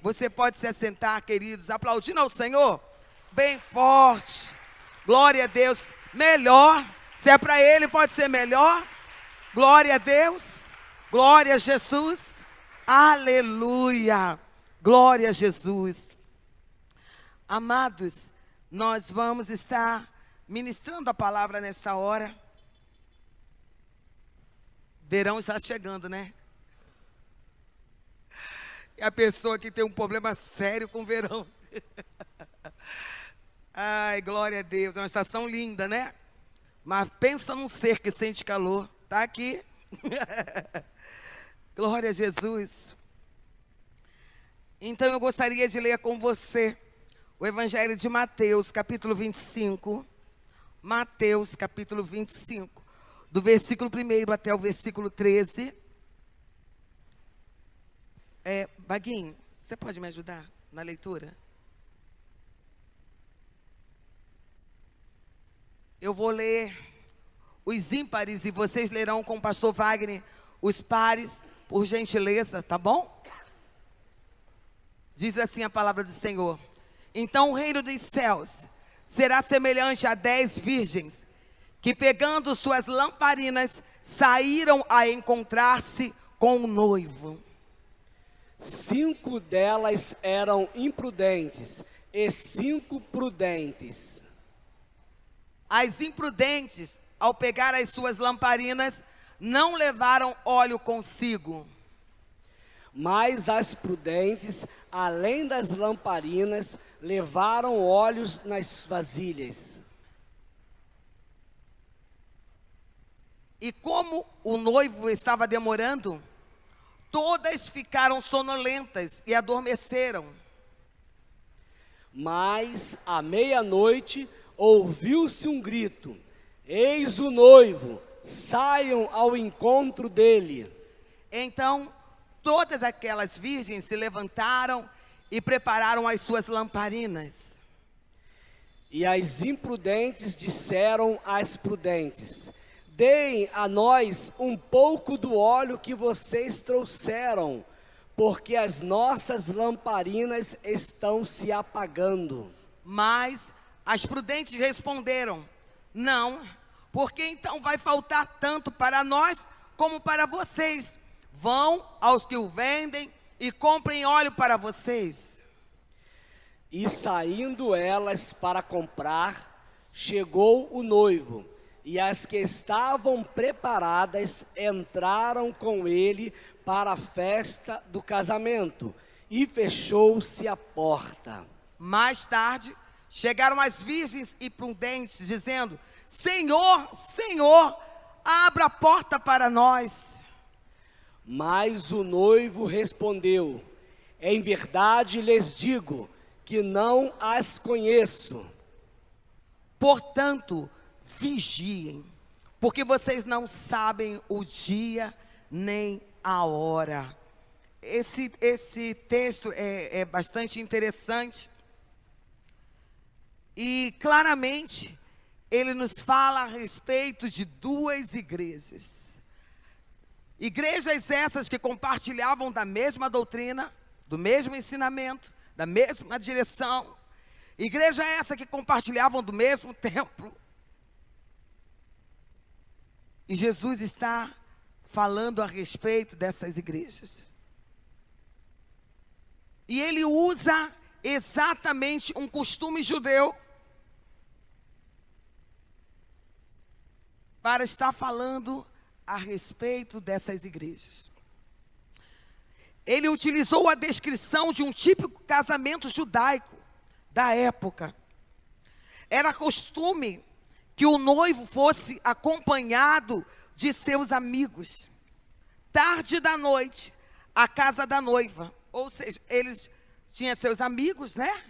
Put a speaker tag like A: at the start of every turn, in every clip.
A: Você pode se assentar, queridos, aplaudindo ao Senhor, bem forte. Glória a Deus. Melhor, se é para Ele, pode ser melhor. Glória a Deus. Glória a Jesus. Aleluia. Glória a Jesus. Amados, nós vamos estar ministrando a palavra nesta hora. Verão está chegando, né? E a pessoa que tem um problema sério com o verão. Ai, glória a Deus. É uma estação linda, né? Mas pensa num ser que sente calor. Tá aqui. Glória a Jesus. Então eu gostaria de ler com você o Evangelho de Mateus, capítulo 25. Mateus, capítulo 25. Do versículo 1 até o versículo 13. Vaguinho, você pode me ajudar na leitura? Eu vou ler os ímpares e vocês lerão com o pastor Wagner os pares, por gentileza, tá bom? Diz assim a palavra do Senhor. Então o reino dos céus será semelhante a 10 virgens, que pegando suas lamparinas, saíram a encontrar-se com o noivo.
B: 5 delas eram imprudentes e 5 prudentes.
A: As imprudentes, ao pegar as suas lamparinas, não levaram óleo consigo.
B: Mas as prudentes, além das lamparinas, levaram óleos nas vasilhas.
A: E como o noivo estava demorando, todas ficaram sonolentas e adormeceram.
B: Mas à meia-noite ouviu-se um grito: eis o noivo, saiam ao encontro dele.
A: Então todas aquelas virgens se levantaram e prepararam as suas lamparinas.
B: E as imprudentes disseram às prudentes: deem a nós um pouco do óleo que vocês trouxeram, porque as nossas lamparinas estão se apagando.
A: Mas as prudentes responderam: não, porque então vai faltar tanto para nós como para vocês. Vão aos que o vendem e comprem óleo para vocês.
B: E saindo elas para comprar, chegou o noivo. E as que estavam preparadas entraram com ele para a festa do casamento, e fechou-se a porta.
A: Mais tarde, chegaram as virgens e prudentes, dizendo: Senhor, Senhor, abra a porta para nós.
B: Mas o noivo respondeu: em verdade lhes digo que não as conheço.
A: Portanto, vigiem, porque vocês não sabem o dia nem a hora. Esse texto é bastante interessante. E claramente, ele nos fala a respeito de 2 igrejas. Igrejas essas que compartilhavam da mesma doutrina, do mesmo ensinamento, da mesma direção. Igreja essa que compartilhavam do mesmo templo. E Jesus está falando a respeito dessas igrejas. E ele usa exatamente um costume judeu para estar falando a respeito dessas igrejas. Ele utilizou a descrição de um típico casamento judaico da época. Era costume que o noivo fosse acompanhado de seus amigos. Tarde da noite, à casa da noiva. Ou seja, eles tinham seus amigos, né?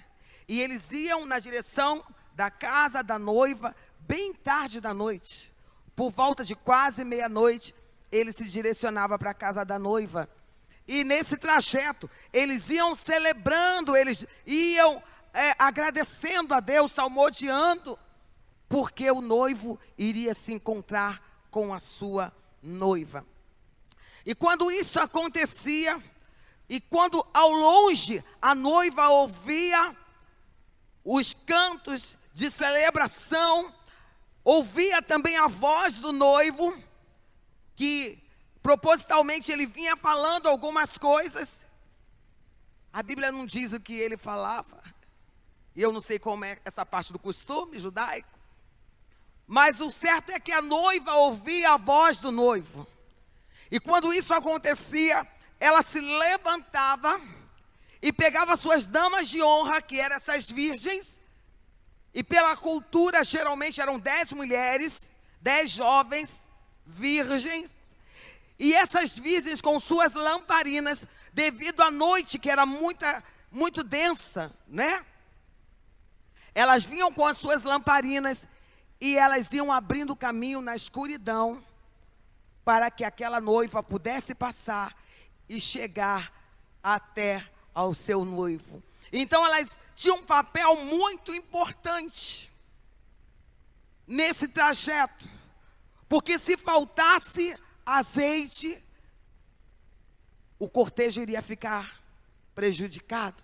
A: E eles iam na direção da casa da noiva, bem tarde da noite. Por volta de quase meia-noite, ele se direcionava para a casa da noiva. E nesse trajeto, eles iam celebrando, eles iam agradecendo a Deus, salmodiando, porque o noivo iria se encontrar com a sua noiva. E quando isso acontecia, E quando ao longe a noiva ouvia os cantos de celebração, ouvia também a voz do noivo, que propositalmente ele vinha falando algumas coisas. A Bíblia não diz o que ele falava, e eu não sei como é essa parte do costume judaico, mas o certo é que a noiva ouvia a voz do noivo. E quando isso acontecia, ela se levantava e pegava suas damas de honra, que eram essas virgens, e pela cultura geralmente eram 10 mulheres, 10 jovens virgens, e essas virgens com suas lamparinas, devido à noite que era muito densa, né? Elas vinham com as suas lamparinas e elas iam abrindo caminho na escuridão para que aquela noiva pudesse passar e chegar até ao seu noivo. Então elas tinham um papel muito importante nesse trajeto, porque se faltasse azeite, o cortejo iria ficar prejudicado.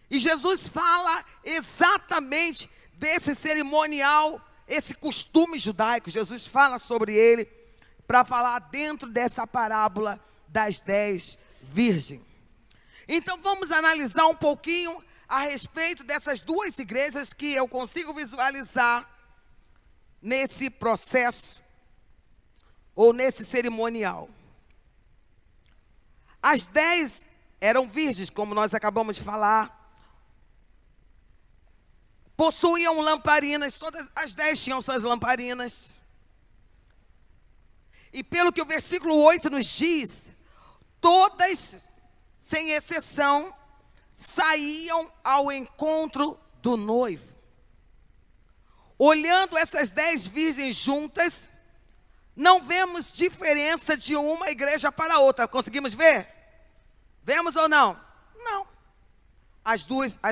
A: E Jesus fala exatamente desse cerimonial, esse costume judaico. Jesus fala sobre ele para falar dentro dessa parábola das 10 virgens. Então vamos analisar um pouquinho a respeito dessas duas igrejas que eu consigo visualizar nesse processo ou nesse cerimonial. As 10 eram virgens, como nós acabamos de falar. Possuíam lamparinas, todas as 10 tinham suas lamparinas. E pelo que o versículo 8 nos diz, todas, sem exceção, saíam ao encontro do noivo. Olhando essas 10 virgens juntas, não vemos diferença de uma igreja para outra. Conseguimos ver? Vemos ou não? Não. As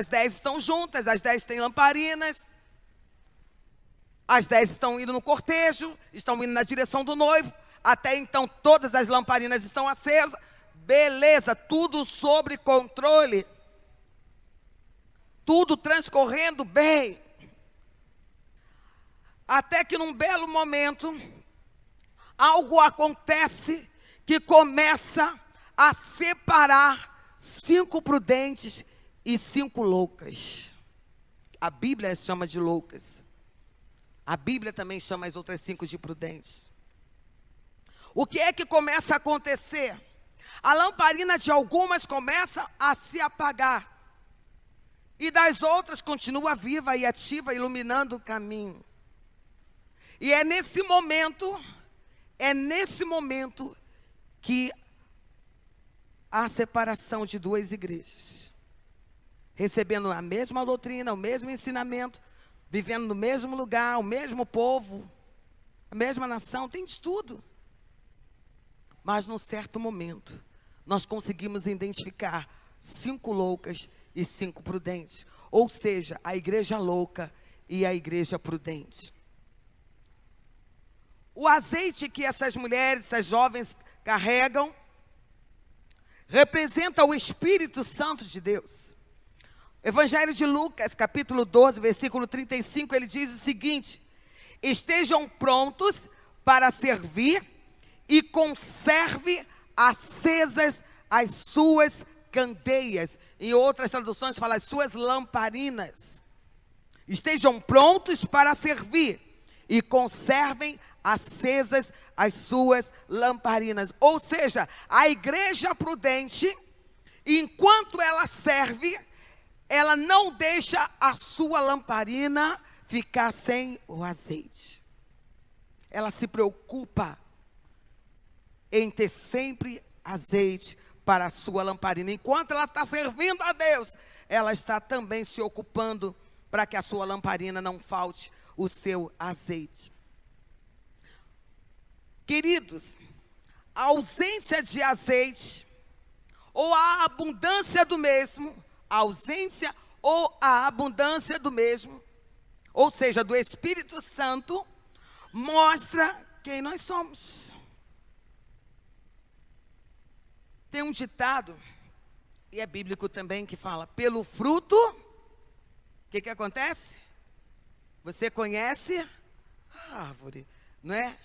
A: 10 estão juntas, as 10 têm lamparinas. As 10 estão indo no cortejo, estão indo na direção do noivo. Até então todas as lamparinas estão acesas. Beleza, tudo sob controle. Tudo transcorrendo bem. Até que num belo momento, algo acontece que começa a separar 5 prudentes e 5 loucas. A Bíblia chama de loucas. A Bíblia também chama as outras 5 de prudentes. O que é que começa a acontecer? A lamparina de algumas começa a se apagar. E das outras continua viva e ativa, iluminando o caminho. E é nesse momento que há a separação de duas igrejas. Recebendo a mesma doutrina, o mesmo ensinamento, vivendo no mesmo lugar, o mesmo povo, a mesma nação, tem de tudo. Mas num certo momento, nós conseguimos identificar 5 loucas e 5 prudentes. Ou seja, a igreja louca e a igreja prudente. O azeite que essas mulheres, essas jovens carregam, representa o Espírito Santo de Deus. Evangelho de Lucas, capítulo 12, versículo 35, ele diz o seguinte: estejam prontos para servir e conserve acesas as suas candeias. Em outras traduções fala as suas lamparinas. Estejam prontos para servir e conservem acesas as suas lamparinas. Ou seja, a igreja prudente, enquanto ela serve, ela não deixa a sua lamparina ficar sem o azeite. Ela se preocupa em ter sempre azeite para a sua lamparina. Enquanto ela está servindo a Deus, ela está também se ocupando para que a sua lamparina não falte o seu azeite. Queridos, a ausência de azeite ou a abundância do mesmo, a ausência ou a abundância do mesmo, ou seja, do Espírito Santo, mostra quem nós somos. Tem um ditado E é bíblico também que fala, pelo fruto, o que acontece? Você conhece a árvore, não é?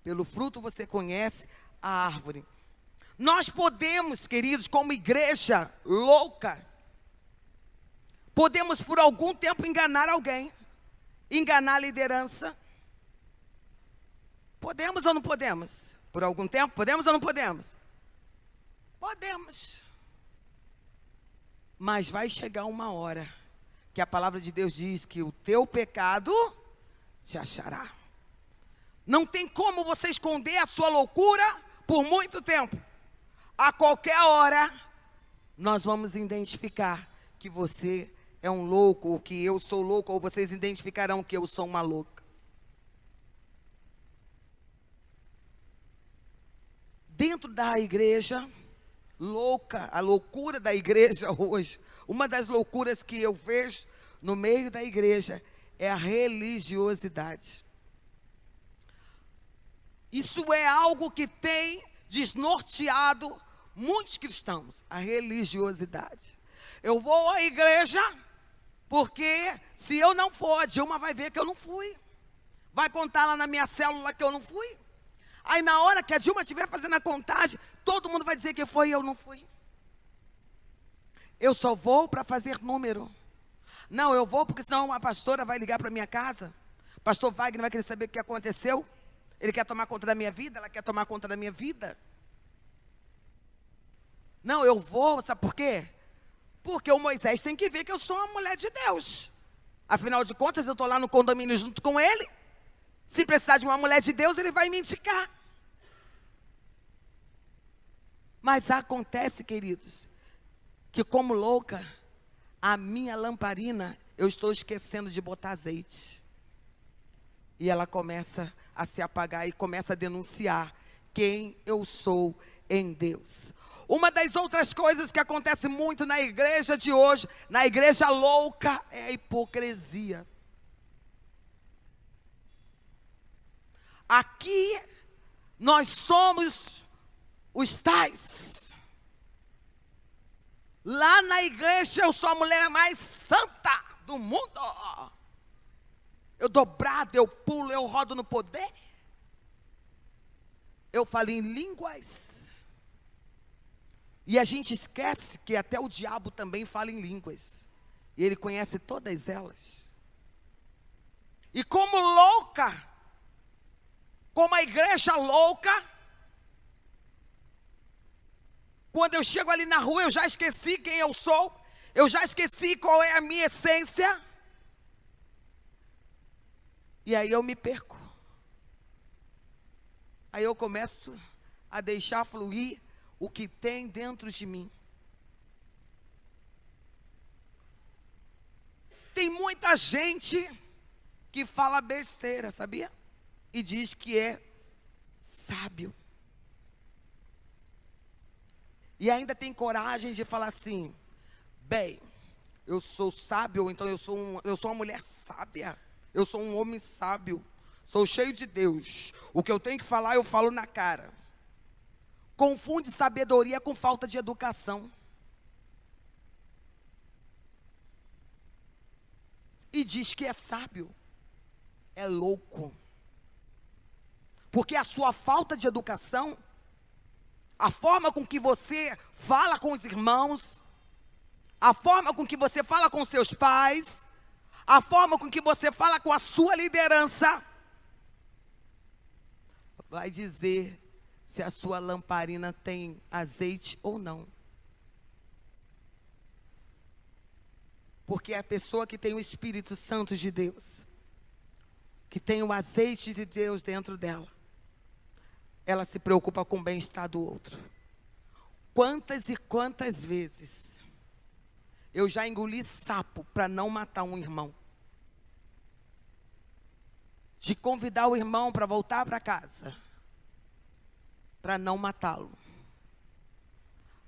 A: Pelo fruto você conhece a árvore. Nós podemos, queridos, como igreja louca, podemos por algum tempo enganar alguém, enganar a liderança. Podemos ou não podemos? Por algum tempo, podemos ou não podemos? Podemos. Mas vai chegar uma hora que a palavra de Deus diz que o teu pecado te achará. Não tem como você esconder a sua loucura por muito tempo. A qualquer hora, nós vamos identificar que você é um louco, ou que eu sou louco, ou vocês identificarão que eu sou uma louca. Dentro da igreja, louca, a loucura da igreja hoje, uma das loucuras que eu vejo no meio da igreja é a religiosidade. Isso é algo que tem desnorteado muitos cristãos, a religiosidade. Eu vou à igreja porque se eu não for, a Dilma vai ver que eu não fui. Vai contar lá na minha célula que eu não fui. Aí na hora que a Dilma estiver fazendo a contagem, todo mundo vai dizer que foi e eu não fui. Eu só vou para fazer número. Não, eu vou porque senão a pastora vai ligar para minha casa. Pastor Wagner vai querer saber o que aconteceu. Ele quer tomar conta da minha vida, ela quer tomar conta da minha vida. Não, eu vou, sabe por quê? Porque o Moisés tem que ver que eu sou uma mulher de Deus. Afinal de contas, eu estou lá no condomínio junto com ele. Se precisar de uma mulher de Deus, ele vai me indicar. Mas acontece, queridos, que como louca, a minha lamparina, eu estou esquecendo de botar azeite. E ela começa a se apagar e começa a denunciar quem eu sou em Deus. Uma das outras coisas que acontece muito na igreja de hoje, na igreja louca, é a hipocrisia. Aqui, nós somos os tais. Lá na igreja, eu sou a mulher mais santa do mundo. Eu dou brado, eu pulo, eu rodo no poder. Eu falo em línguas. E a gente esquece que até o diabo também fala em línguas. E ele conhece todas elas. E como louca, como a igreja louca, quando eu chego ali na rua, eu já esqueci quem eu sou. Eu já esqueci qual é a minha essência. E aí eu me perco. Aí eu começo a deixar fluir o que tem dentro de mim. Tem muita gente que fala besteira, sabia? E diz que é sábio. E ainda tem coragem de falar assim: bem, eu sou sábio, ou então eu sou uma mulher sábia. Eu sou um homem sábio. Sou cheio de Deus. O que eu tenho que falar, eu falo na cara. Confunde sabedoria com falta de educação. E diz que é sábio. É louco. Porque a sua falta de educação, a forma com que você fala com os irmãos, a forma com que você fala com seus pais, a forma com que você fala com a sua liderança, vai dizer se a sua lamparina tem azeite ou não. Porque a pessoa que tem o Espírito Santo de Deus, que tem o azeite de Deus dentro dela, ela se preocupa com o bem-estar do outro. Quantas e quantas vezes eu já engoli sapo para não matar um irmão. De convidar o irmão para voltar para casa, para não matá-lo.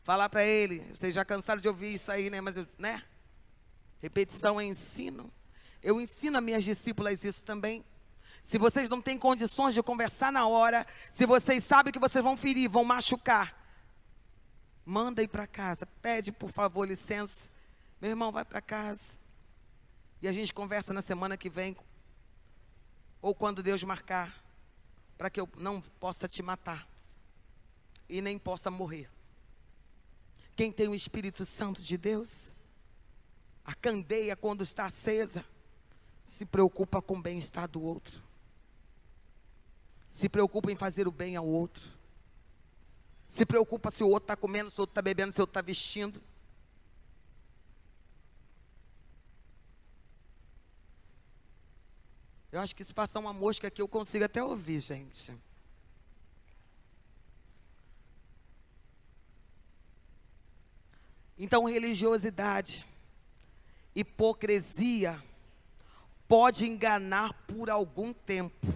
A: Falar para ele, vocês já cansaram de ouvir isso aí, né? Mas, repetição é ensino. Eu ensino a minhas discípulas isso também. Se vocês não têm condições de conversar na hora, se vocês sabem que vocês vão ferir, vão machucar, manda ir para casa. Pede, por favor, licença. Meu irmão, vai para casa. E a gente conversa na semana que vem. Ou quando Deus marcar. Para que eu não possa te matar. E nem possa morrer. Quem tem o Espírito Santo de Deus, a candeia quando está acesa, se preocupa com o bem-estar do outro. Se preocupa em fazer o bem ao outro. Se preocupa se o outro está comendo, se o outro está bebendo, se o outro está vestindo. Eu acho que se passar uma mosca aqui eu consigo até ouvir, gente. Então, religiosidade, hipocrisia, pode enganar por algum tempo.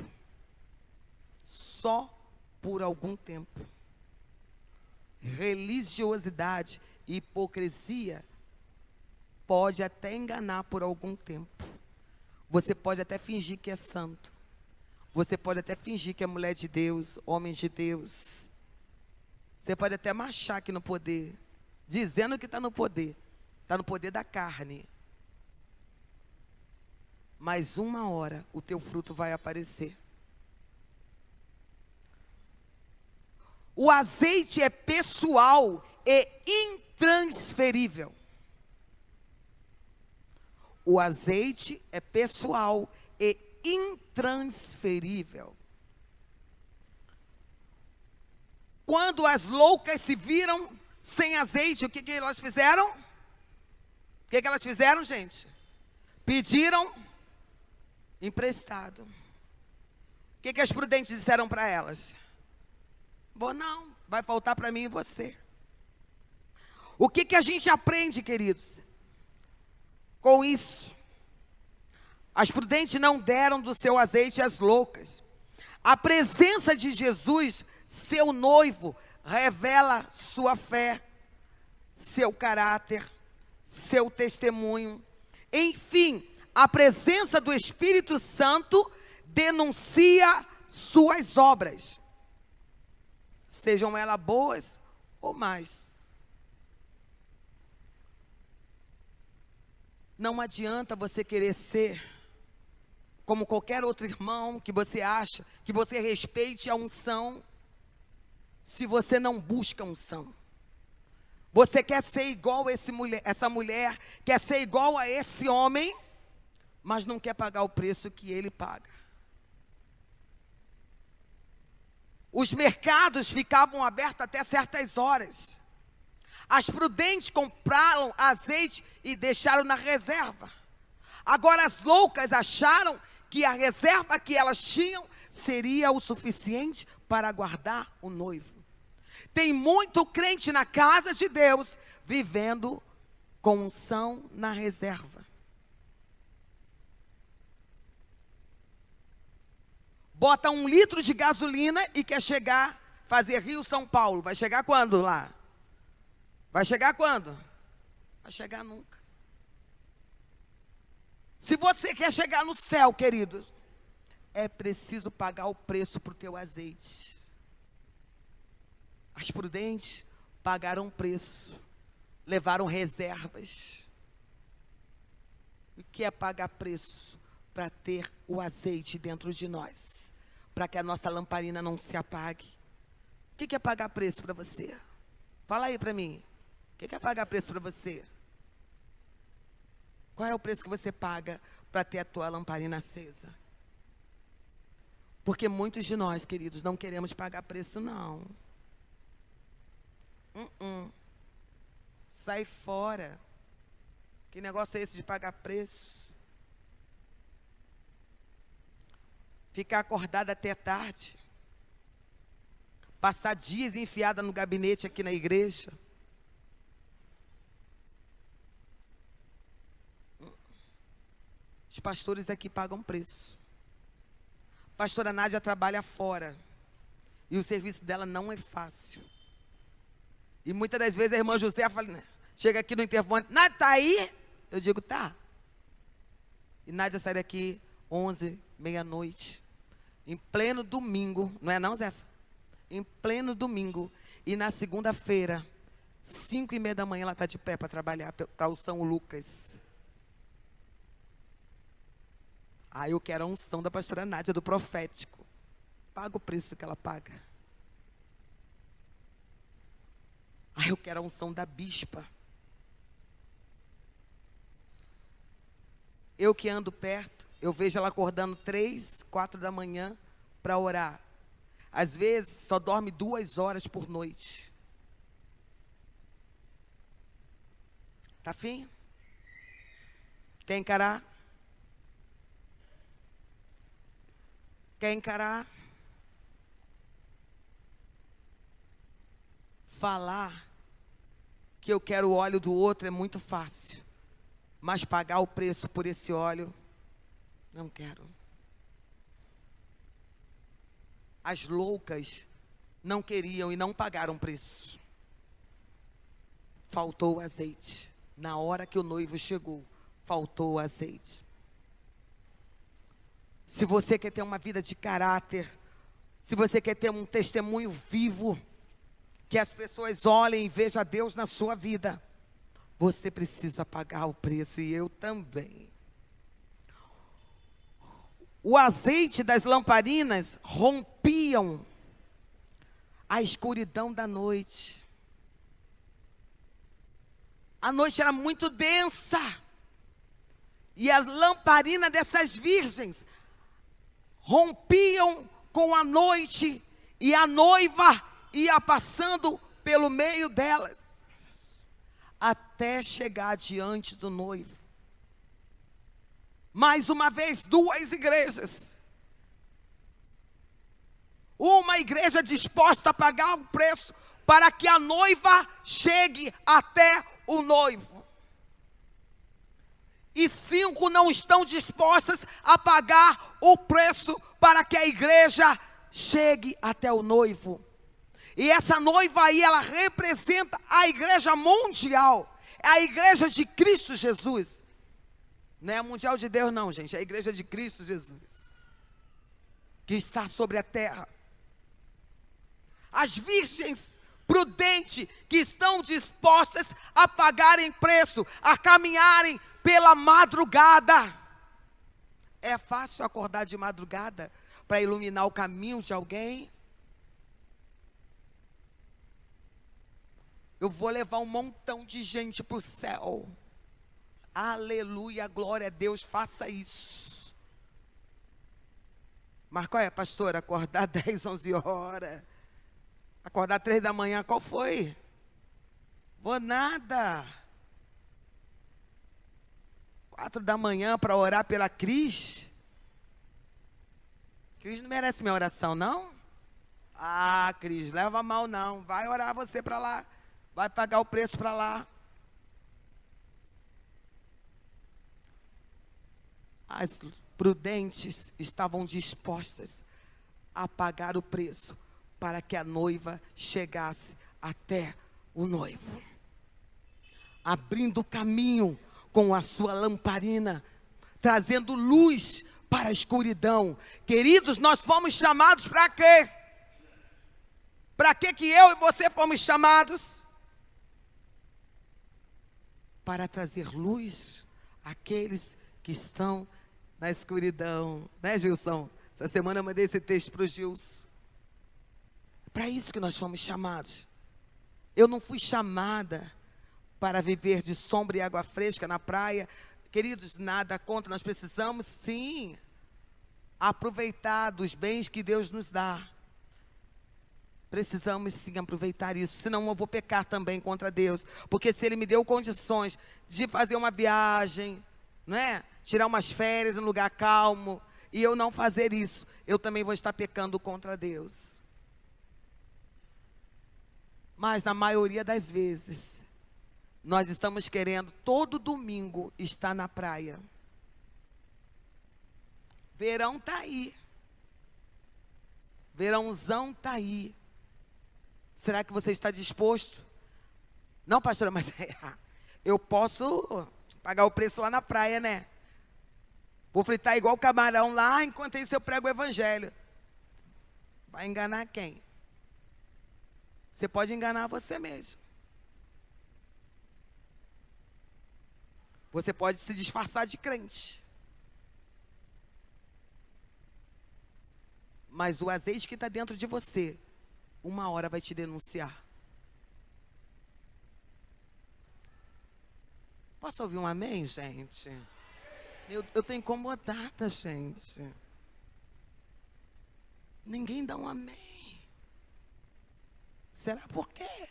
A: Só por algum tempo. Religiosidade e hipocrisia pode até enganar por algum tempo. Você pode até fingir que é santo. Você pode até fingir que é mulher de Deus, homem de Deus. Você pode até marchar aqui no poder, dizendo que está no poder. Está no poder da carne. Mas uma hora o teu fruto vai aparecer. O azeite é pessoal e intransferível. O azeite é pessoal e intransferível. Quando as loucas se viram sem azeite, o que elas fizeram? O que elas fizeram, gente? Pediram emprestado. O que as prudentes disseram para elas? Bom, não, vai faltar para mim e você. O que a gente aprende, queridos? Com isso, as prudentes não deram do seu azeite às loucas. A presença de Jesus, seu noivo, revela sua fé, seu caráter, seu testemunho. Enfim, a presença do Espírito Santo denuncia suas obras, sejam elas boas ou más. Não adianta você querer ser como qualquer outro irmão que você acha, que você respeite a unção, se você não busca unção. Você quer ser igual a essa mulher, quer ser igual a esse homem, mas não quer pagar o preço que ele paga. Os mercados ficavam abertos até certas horas. As prudentes compraram azeite e deixaram na reserva. Agora as loucas acharam que a reserva que elas tinham seria o suficiente para guardar o noivo. Tem muito crente na casa de Deus vivendo com unção na reserva. Bota 1 litro de gasolina e quer chegar, fazer Rio-São Paulo. Vai chegar quando lá? Vai chegar quando? Vai chegar nunca. Se você quer chegar no céu, queridos, é preciso pagar o preço para o teu azeite. As prudentes pagaram preço, levaram reservas. O que é pagar preço? Para ter o azeite dentro de nós, para que a nossa lamparina não se apague. O que é pagar preço para você? Fala aí para mim. O que é pagar preço para você? Qual é o preço que você paga para ter a tua lamparina acesa? Porque muitos de nós, queridos, não queremos pagar preço, não. Sai fora. Que negócio é esse de pagar preço? Ficar acordada até tarde. Passar dias enfiada no gabinete aqui na igreja. Os pastores aqui pagam preço. A pastora Nádia trabalha fora. E o serviço dela não é fácil. E muitas das vezes a irmã José fala, chega aqui no interfone, Nádia, tá aí? Eu digo, tá. E Nádia sai daqui 11, meia-noite. Em pleno domingo, não é não, Zefa? Em pleno domingo. E na segunda-feira, 5h30 da manhã ela está de pé para trabalhar para o São Lucas. Eu quero a unção da pastora Nádia, do profético. Paga o preço que ela paga. Eu quero a unção da bispa. Eu que ando perto, eu vejo ela acordando 3, 4 da manhã para orar. Às vezes, só dorme 2 horas por noite. Tá afim? Quer encarar? Quer encarar? Falar que eu quero o óleo do outro é muito fácil. Mas pagar o preço por esse óleo, não quero. As loucas não queriam e não pagaram preço. Faltou o azeite. Na hora que o noivo chegou, faltou o azeite. Se você quer ter uma vida de caráter, se você quer ter um testemunho vivo, que as pessoas olhem e vejam Deus na sua vida, você precisa pagar o preço, e eu também. O azeite das lamparinas rompiam a escuridão da noite. A noite era muito densa. E as lamparinas dessas virgens rompiam com a noite. E a noiva ia passando pelo meio delas, até chegar diante do noivo. Mais uma vez, 2 igrejas. Uma igreja disposta a pagar o preço para que a noiva chegue até o noivo. E 5 não estão dispostas a pagar o preço para que a igreja chegue até o noivo. E essa noiva aí, ela representa a igreja mundial. É a igreja de Cristo Jesus. Não é a mundial de Deus não, gente. É a igreja de Cristo Jesus, que está sobre a terra. As virgens prudentes, que estão dispostas a pagarem preço, a caminharem pela madrugada. É fácil acordar de madrugada para iluminar o caminho de alguém? Eu vou levar um montão de gente para o céu. Aleluia, glória a Deus, faça isso. Mas qual é, pastor? Acordar 10, 11 horas. Acordar 3 da manhã, qual foi? Vou nada. 4 da manhã para orar pela Cris. Cris não merece minha oração, não? Cris, leva mal não. Vai orar você para lá. Vai pagar o preço para lá. As prudentes estavam dispostas a pagar o preço para que a noiva chegasse até o noivo, abrindo caminho com a sua lamparina, trazendo luz para a escuridão. Queridos, nós fomos chamados para quê? Para que eu e você fomos chamados? Para trazer luz àqueles que estão na escuridão. Né, Gilson? Essa semana eu mandei esse texto para o Gilson. Para isso que nós fomos chamados. Eu não fui chamada para viver de sombra e água fresca na praia. Queridos, nada contra, nós precisamos sim aproveitar dos bens que Deus nos dá. Precisamos sim aproveitar isso, senão eu vou pecar também contra Deus. Porque se Ele me deu condições de fazer uma viagem, não é? Tirar umas férias em um lugar calmo, e eu não fazer isso, eu também vou estar pecando contra Deus. Mas na maioria das vezes, nós estamos querendo todo domingo estar na praia. Verão está aí. Verãozão está aí. Será que você está disposto? Não, pastora, mas eu posso pagar o preço lá na praia, né? Vou fritar igual camarão lá, enquanto isso eu prego o evangelho. Vai enganar quem? Você pode enganar você mesmo. Você pode se disfarçar de crente. Mas o azeite que está dentro de você, uma hora vai te denunciar. Posso ouvir um amém, gente? Eu estou incomodada, gente. Ninguém dá um amém. Será por quê?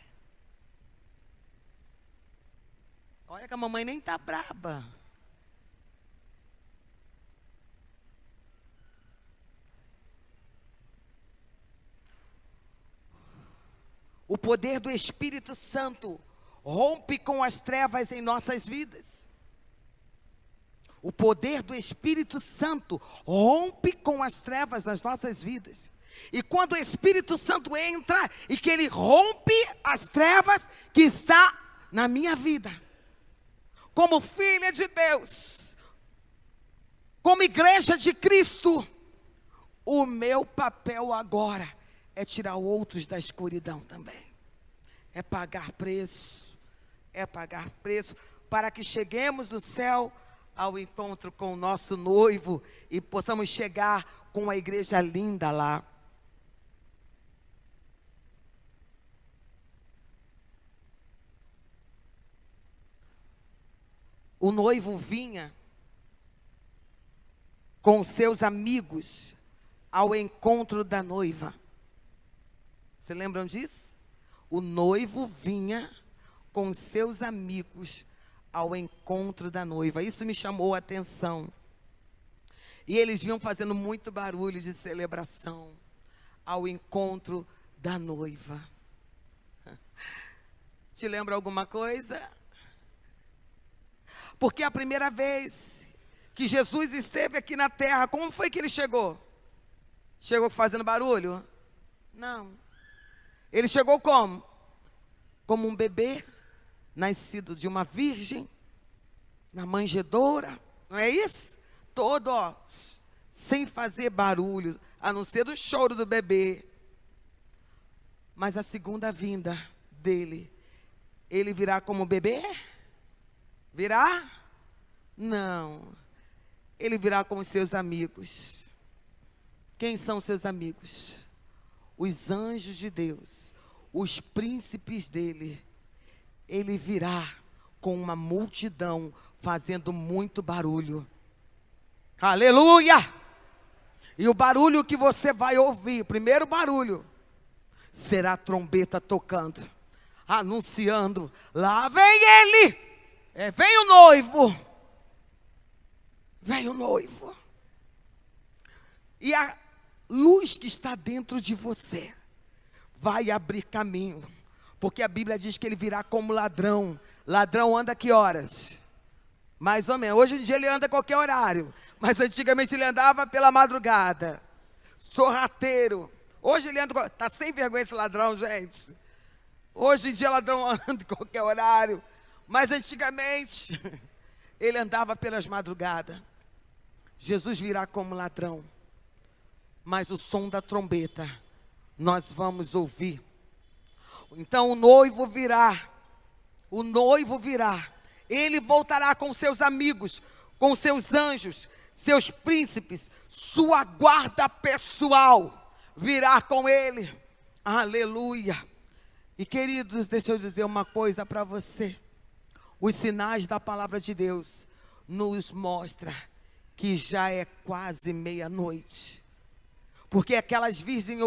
A: Olha que a mamãe nem está braba. O poder do Espírito Santo rompe com as trevas em nossas vidas. O poder do Espírito Santo rompe com as trevas nas nossas vidas. E quando o Espírito Santo entra e que ele rompe as trevas que está na minha vida, como filha de Deus, como igreja de Cristo, o meu papel agora é tirar outros da escuridão também. É pagar preço para que cheguemos no céu ao encontro com o nosso noivo e possamos chegar com a igreja linda lá. O noivo vinha com seus amigos ao encontro da noiva. Vocês lembram disso? O noivo vinha com seus amigos ao encontro da noiva. Isso me chamou a atenção. E eles vinham fazendo muito barulho de celebração ao encontro da noiva. Te lembra alguma coisa? Porque a primeira vez que Jesus esteve aqui na terra, como foi que ele chegou? Chegou fazendo barulho? Não. Ele chegou como? Como um bebê, nascido de uma virgem, na manjedoura, não é isso? Todo, sem fazer barulho, a não ser do choro do bebê. Mas a segunda vinda dele, ele virá como bebê? Virá? Não. Ele virá com os seus amigos. Quem são seus amigos? Os anjos de Deus, os príncipes dele. Ele virá com uma multidão fazendo muito barulho. Aleluia! E o barulho que você vai ouvir, o primeiro barulho, será a trombeta tocando, anunciando, lá vem ele, vem o noivo, vem o noivo. E a luz que está dentro de você vai abrir caminho, porque a Bíblia diz que ele virá como ladrão. Ladrão anda que horas? Mais ou menos. Hoje em dia ele anda a qualquer horário, mas antigamente ele andava pela madrugada. Sorrateiro. Hoje ele anda, está sem vergonha esse ladrão, gente. Hoje em dia ladrão anda em qualquer horário, mas antigamente ele andava pelas madrugadas. Jesus virá como ladrão, mas o som da trombeta nós vamos ouvir. Então o noivo virá, ele voltará com seus amigos, com seus anjos, seus príncipes, sua guarda pessoal virá com ele. Aleluia. E queridos, deixa eu dizer uma coisa para você. Os sinais da palavra de Deus nos mostra que já é quase meia-noite. Porque aquelas virgens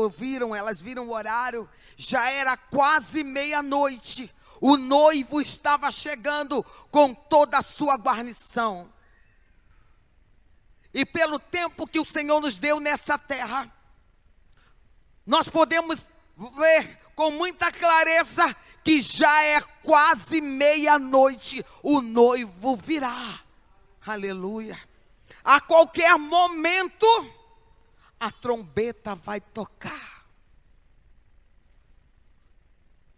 A: elas viram o horário, já era quase meia-noite. O noivo estava chegando com toda a sua guarnição. E pelo tempo que o Senhor nos deu nessa terra, nós podemos ver com muita clareza que já é quase meia-noite. O noivo virá. Aleluia. A qualquer momento a trombeta vai tocar.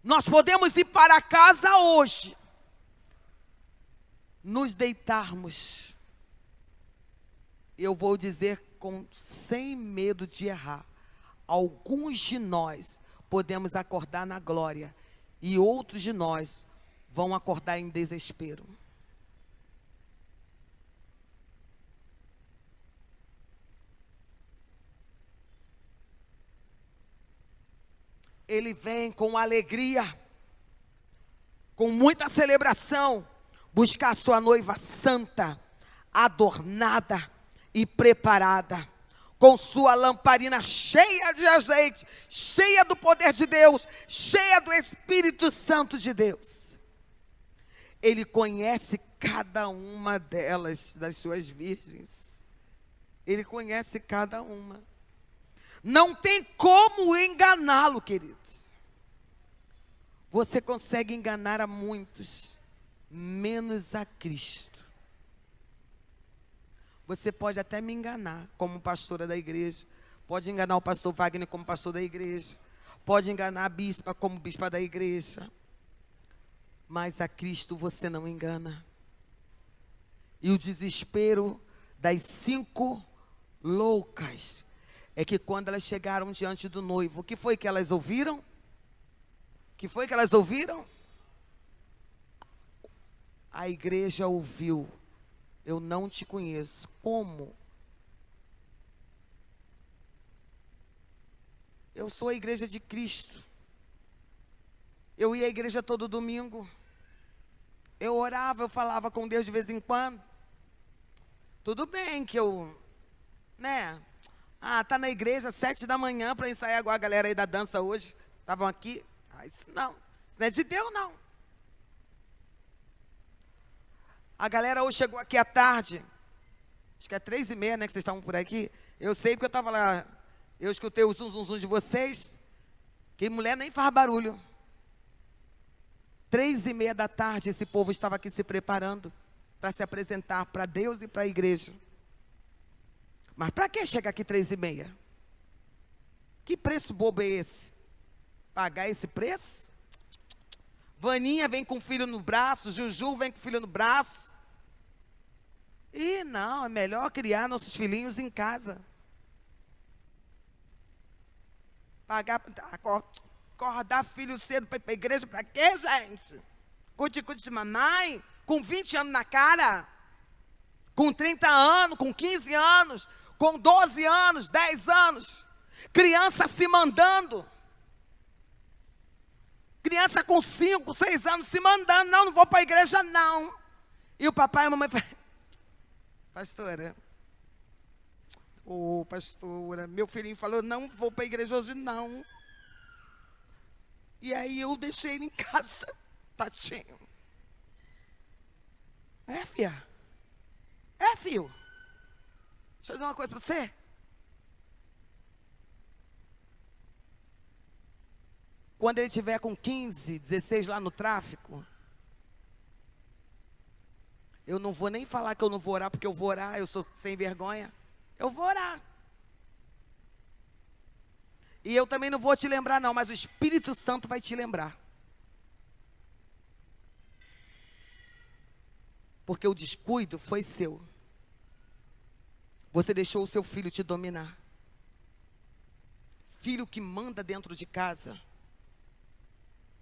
A: Nós podemos ir para casa hoje, nos deitarmos. Eu vou dizer sem medo de errar, alguns de nós podemos acordar na glória e outros de nós vão acordar em desespero. ele vem com alegria, com muita celebração, buscar sua noiva santa, adornada e preparada, com sua lamparina cheia de azeite, cheia do poder de Deus, cheia do Espírito Santo de Deus. Ele conhece cada uma delas, das suas virgens. Ele conhece cada uma. Não tem como enganá-lo, queridos. Você consegue enganar a muitos, menos a Cristo. Você pode até me enganar como pastora da igreja, pode enganar o pastor Wagner como pastor da igreja, pode enganar a bispa como bispa da igreja, mas a Cristo você não engana. E o desespero das 5 loucas é que quando elas chegaram diante do noivo, o que foi que elas ouviram? O que foi que elas ouviram? A igreja ouviu: eu não te conheço. Como? Eu sou a igreja de Cristo. Eu ia à igreja todo domingo. Eu orava, eu falava com Deus de vez em quando. Tudo bem que eu, tá na igreja 7 da manhã para ensaiar igual a galera aí da dança hoje. Estavam aqui. Isso não é de Deus, não. A galera hoje chegou aqui à tarde, acho que é 3h30, que vocês estavam por aqui. Eu sei porque eu estava lá, eu escutei o zum, zum, zum de vocês, que mulher nem faz barulho. 3h30 da tarde, esse povo estava aqui se preparando para se apresentar para Deus e para a igreja. Mas para que chegar aqui 3h30? Que preço bobo é esse? Pagar esse preço? Vaninha vem com o filho no braço, Juju vem com o filho no braço. E não, é melhor criar nossos filhinhos em casa. Pagar, acordar filho cedo para ir para a igreja, para quê, gente? Cuide de mamãe, com 20 anos na cara, com 30 anos, com 15 anos, com 12 anos, 10 anos. Criança se mandando. Criança com 5, 6 anos se mandando: não vou para a igreja não. E o papai e a mamãe falam: pastora, pastora, meu filhinho falou: não vou para a igreja hoje não. E aí eu deixei ele em casa, Tatinho. Filha? Filho? Deixa eu dizer uma coisa para você. Quando ele estiver com 15, 16 lá no tráfico, eu não vou nem falar que eu não vou orar, porque eu vou orar, eu sou sem vergonha. Eu vou orar. E eu também não vou te lembrar não, mas o Espírito Santo vai te lembrar. Porque o descuido foi seu. Você deixou o seu filho te dominar. Filho que manda dentro de casa.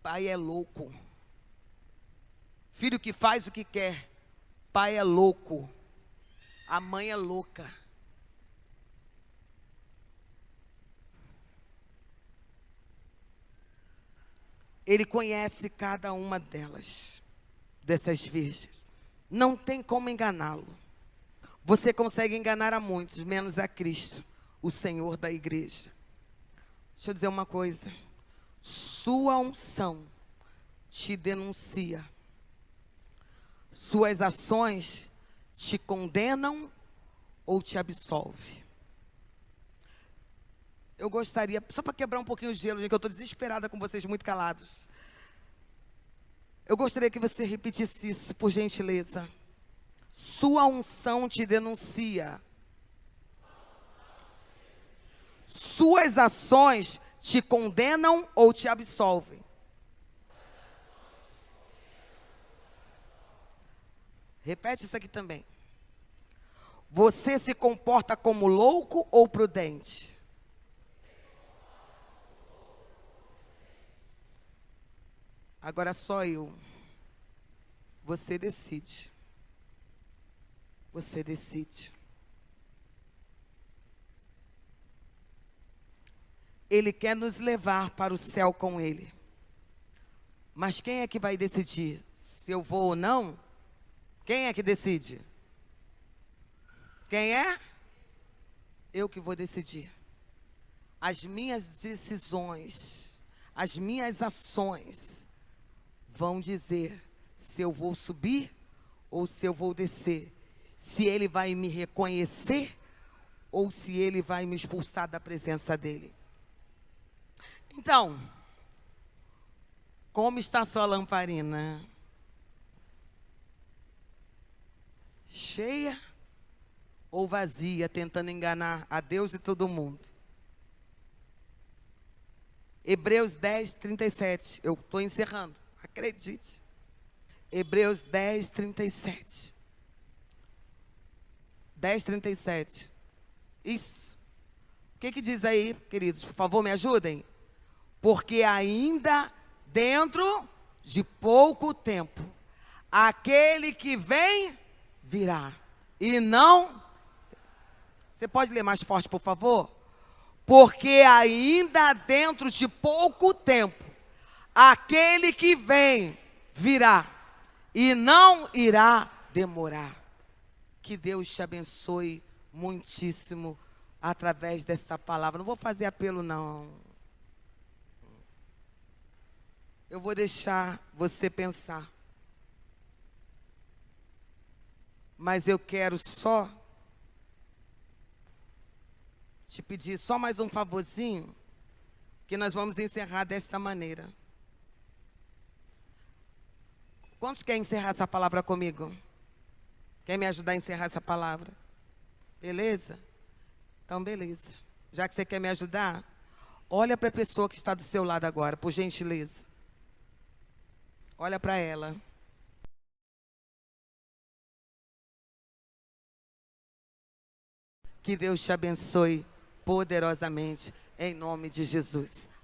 A: Pai é louco. Filho que faz o que quer. Pai é louco. A mãe é louca. Ele conhece cada uma delas, dessas virgens. Não tem como enganá-lo. Você consegue enganar a muitos, menos a Cristo, o Senhor da igreja. Deixa eu dizer uma coisa. Sua unção te denuncia. Suas ações te condenam ou te absolvem. Eu gostaria, só para quebrar um pouquinho o gelo, gente, que eu estou desesperada com vocês muito calados. Eu gostaria que você repetisse isso, por gentileza. Sua unção te denuncia. Suas ações te condenam ou te absolvem. Repete isso aqui também. Você se comporta como louco ou prudente? Agora só eu. Você decide. Você decide. Ele quer nos levar para o céu com Ele. Mas quem é que vai decidir se eu vou ou não? Quem é que decide? Quem é? Eu que vou decidir. As minhas decisões, as minhas ações vão dizer se eu vou subir ou se eu vou descer. Se Ele vai me reconhecer ou se Ele vai me expulsar da presença dEle. Então, como está a sua lamparina? Cheia ou vazia, tentando enganar a Deus e todo mundo? Hebreus 10, 37. Eu estou encerrando, acredite. Hebreus 10, 37. 10, 37. Isso. O que diz aí, queridos? Por favor, me ajudem. Porque ainda dentro de pouco tempo, aquele que vem, virá. E não... Você pode ler mais forte, por favor? Porque ainda dentro de pouco tempo, aquele que vem, virá. E não irá demorar. Que Deus te abençoe muitíssimo através dessa palavra. Não vou fazer apelo, não. Eu vou deixar você pensar. Mas eu quero só te pedir só mais um favorzinho, que nós vamos encerrar desta maneira. Quantos querem encerrar essa palavra comigo? Quer me ajudar a encerrar essa palavra? Beleza? Então, beleza. Já que você quer me ajudar, olha para a pessoa que está do seu lado agora, por gentileza. Olha para ela. Que Deus te abençoe poderosamente, em nome de Jesus.